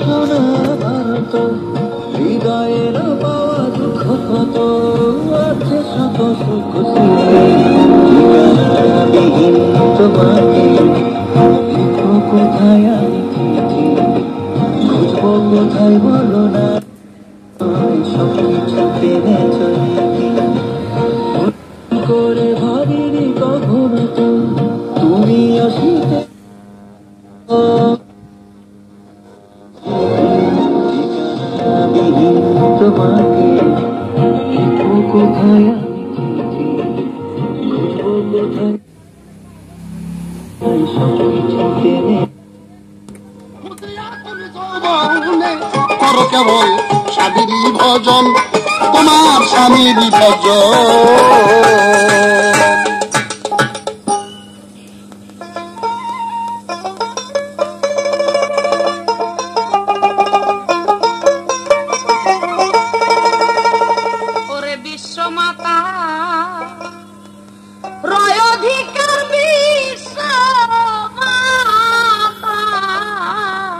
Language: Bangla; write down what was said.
সোনা ভারত হৃদয়ের পাওয়া দুঃখ কত আছে শত সুখ ঠিকানাবিহীন তোমাকে লিখো কোথায় আমি চিঠি খুঁজবো কোথায় বলো না সবকিছু পেরেছ করে ভাবিনি কখনো তো তুমি আসিতে ঠিকানাবিহীন তোমাকে লিখো কোথায় আমি চিঠি খুঁজবো কোথায় সবকিছু পেরে করো কেবল স্বামীরই ভজন তোমার স্বামীরই ভজন